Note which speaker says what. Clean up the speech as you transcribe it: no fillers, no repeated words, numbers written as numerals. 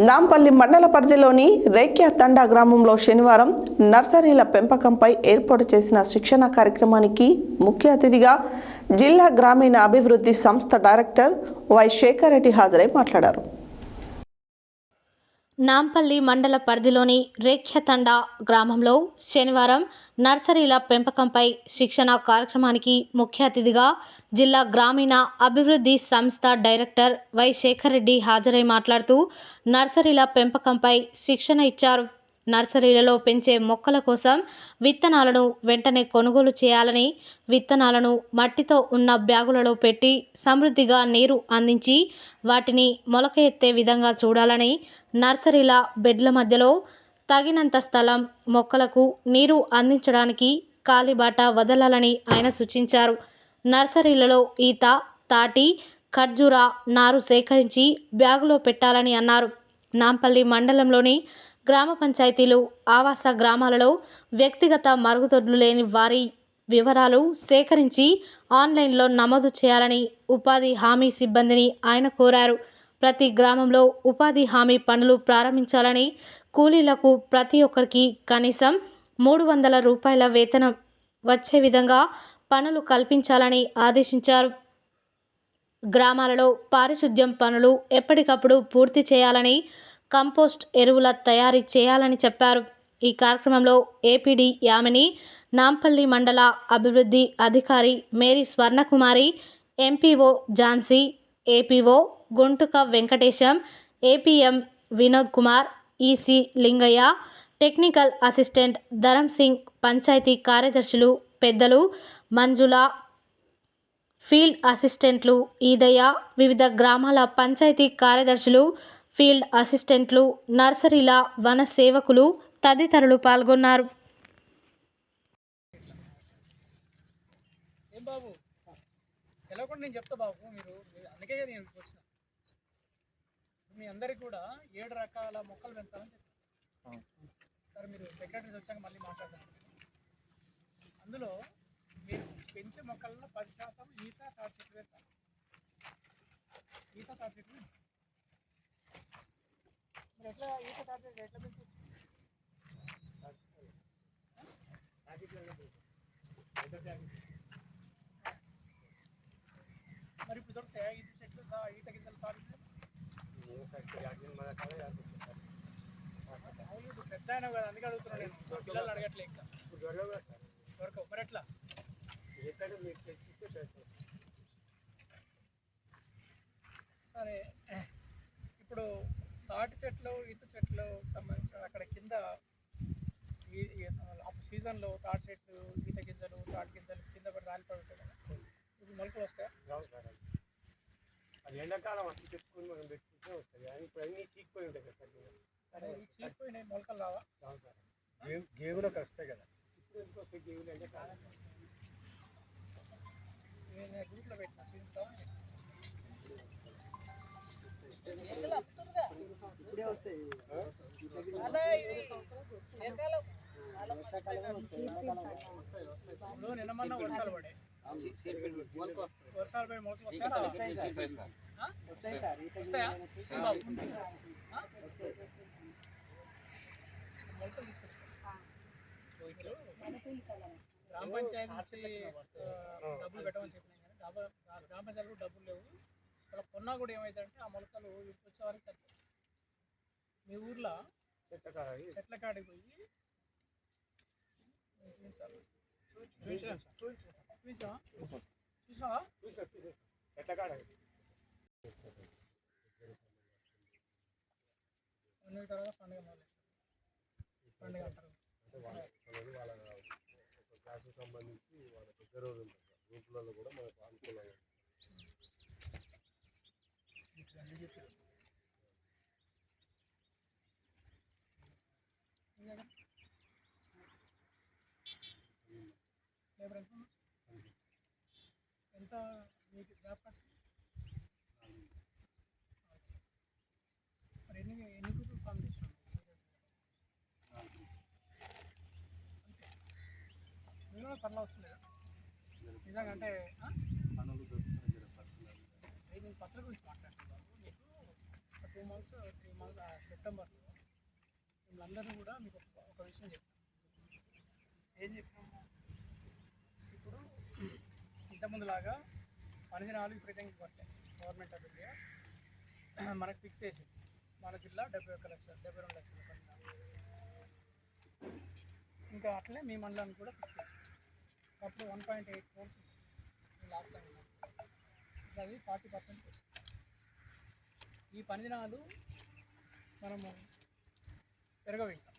Speaker 1: నాంపల్లి మండల పరిధిలోని రేఖ్య తండా గ్రామంలో శనివారం నర్సరీల పెంపకంపై ఏర్పాటు చేసిన శిక్షణ కార్యక్రమానికి ముఖ్య అతిథిగా జిల్లా గ్రామీణ అభివృద్ధి సంస్థ డైరెక్టర్ వై శేఖర్ రెడ్డి హాజరై మాట్లాడారు.
Speaker 2: నాంపల్లి మండల పరిధిలోని రేఖ్య తండా గ్రామంలో శనివారం నర్సరీల పెంపకంపై శిక్షణ కార్యక్రమానికి ముఖ్య అతిథిగా జిల్లా గ్రామీణ అభివృద్ధి సంస్థ డైరెక్టర్ వై శేఖర్ రెడ్డి హాజరై మాట్లాడుతూ నర్సరీల పెంపకంపై శిక్షణ ఇచ్చారు. నర్సరీలలో పెంచే మొక్కల కోసం విత్తనాలను వెంటనే కొనుగోలు చేయాలని, విత్తనాలను మట్టితో ఉన్న బ్యాగులలో పెట్టి సమృద్ధిగా నీరు అందించి వాటిని మొలక ఎత్తే విధంగా చూడాలని, నర్సరీల బెడ్ల మధ్యలో తగినంత స్థలం మొక్కలకు నీరు అందించడానికి కాలిబాట వదలాలని ఆయన సూచించారు. నర్సరీలలో ఈత, తాటి, ఖర్జూర నారు సేకరించి బ్యాగులో పెట్టాలని అన్నారు. నాంపల్లి మండలంలోని గ్రామ పంచాయతీలు, ఆవాస గ్రామాలలో వ్యక్తిగత మరుగుదొడ్లు లేని వారి వివరాలు సేకరించి ఆన్లైన్లో నమోదు చేయాలని ఉపాధి హామీ సిబ్బందిని ఆయన కోరారు. ప్రతి గ్రామంలో ఉపాధి హామీ పనులు ప్రారంభించాలని, కూలీలకు ప్రతి ఒక్కరికి కనీసం 300 రూపాయల వేతనం వచ్చే విధంగా పనులు కల్పించాలని ఆదేశించారు. గ్రామాలలో పారిశుద్ధ్యం పనులు ఎప్పటికప్పుడు పూర్తి చేయాలని, కంపోస్ట్ ఎరువుల తయారీ చేయాలని చెప్పారు. ఈ కార్యక్రమంలో ఏపీడీ యామిని, నాంపల్లి మండల అభివృద్ధి అధికారి Mary Swarnakumari, MPO Jhansi, APO Guntuka Venkatesham, APM Vinod Kumar, EC Lingaiah, technical assistant Dharam Singh, panchayat కార్యదర్శులు పెద్దలు మంజుల, ఫీల్డ్ అసిస్టెంట్లు ఈదయ్య, వివిధ గ్రామాల పంచాయతీ కార్యదర్శులు, ఫీల్డ్ అసిస్టెంట్లు, నర్సరీల వన సేవకులు తదితరులు పాల్గొన్నారు.
Speaker 3: మీ అందరికి కూడా 7 రకాల మొక్కలు పెంచాలని చెప్పారు. సరే, మీరు సెక్రటరీస్ వచ్చాక మళ్ళీ మాట్లాడదాం. అందులో మీరు పెంచే మొక్కల్లో 10% ఈత, తాటి చెట్లు పెంచాలి. ఈత, తాటి చెట్లు మీరు ఎట్లా ఈత, తాటి చెట్లు ఎట్లా పెంచు? మరి ఇప్పుడు దొరుకుతాయా ఈత చెట్లు, ఈత గింజలు, తాటి చెట్లు? పెద్ద అయినా కదా, అందుకే అడుగుతున్నాను. నేను పిల్లలు అడగట్లే, ఇంకా దొరకవు. మరి ఎట్లా? సరే, ఇప్పుడు తాటి చెట్లు, ఈత చెట్లు సంబంధించిన అక్కడ కింద సీజన్లో తాటి చెట్లు, ఈత గింజలు, తాటి గింజలు కింద పడి రాలిపడి ఉంటాయి కదా, ఇప్పుడు మొలకలు వస్తాయా?
Speaker 4: అది ఎండాకాలం అట్లా చెప్పుకుని మనం పెట్టుకుంటే వస్తుంది. కానీ ఇప్పుడు అన్నీ చీకిపోయి ఉంటాయి కదా సార్.
Speaker 3: సరే, ఈ చీకిపోయినాయి మొలకలు రావా?
Speaker 4: రావు సార్. గేగులకు వస్తాయి కదా. ఇప్పుడు ఎందుకు వస్తాయి గేగులు? ఎండాకాలం
Speaker 3: నేను గ్రూప్లో పెట్టిన చూపిస్తావా?
Speaker 5: ఇప్పుడే వస్తాయి.
Speaker 3: నిన్నమన్నా వర్షాలు పడే, వర్షాలు పడి మొలకలు
Speaker 5: వస్తాయి సార్.
Speaker 3: మొలకలు తీసుకొచ్చుకో. గ్రామ పంచాయతీ నుంచి డబ్బులు పెట్టమని చెప్పినాం, కానీ గ్రామ పంచాయతీలో డబ్బులు లేవు. అలా కొన్నా కూడా ఏమైందంటే ఆ మొలకలు వచ్చే వారికి తక్కువ. మీ ఊర్లో చెట్ల కాడికి పోయి చూసావా?
Speaker 4: చెట్ల కాడ
Speaker 3: తర్వాత పండుగ మొదలు, పండుగ అంటారు.
Speaker 4: వాళ్ళ క్లాసుకు సంబంధించి వాళ్ళ పెద్ద రోజు ఉంటుంది. గ్రూపులలో కూడా మనకు అనుకూలంగా
Speaker 3: ఎంత మీకు వ్యాపారం? మరి ఎన్ని గ్రూపులు ఫామ్ చేస్తున్నాం? అంతే, మీరు కూడా పనులు వస్తుంది కదా నిజంగా. అంటే
Speaker 4: పనులు దొరుకుతున్నాయి.
Speaker 3: నేను పత్రిక గురించి మాట్లాడుతున్నాను. నీకు 2 months 3 months సెప్టెంబర్లో మిమ్మల్ని కూడా మీకు ఒక విషయం చెప్తాను. ఏం చెప్పినాము, ఇప్పుడు ఇంతకుముందులాగా పనిదినాలు విపరీతంగా పట్టాయి. గవర్నమెంట్ ఆఫ్ ఇండియా మనకు ఫిక్స్ చేసింది, మన జిల్లా 72 లక్షల పనిదినాలు. ఇంకా అట్లే మీ మండలాన్ని కూడా ఫిక్స్ చేసింది. అప్పుడు 1.8 crores లాస్ట్ టైం అది 40% వచ్చింది. ఈ పనిదినాలు మనము పెరగవింటాం.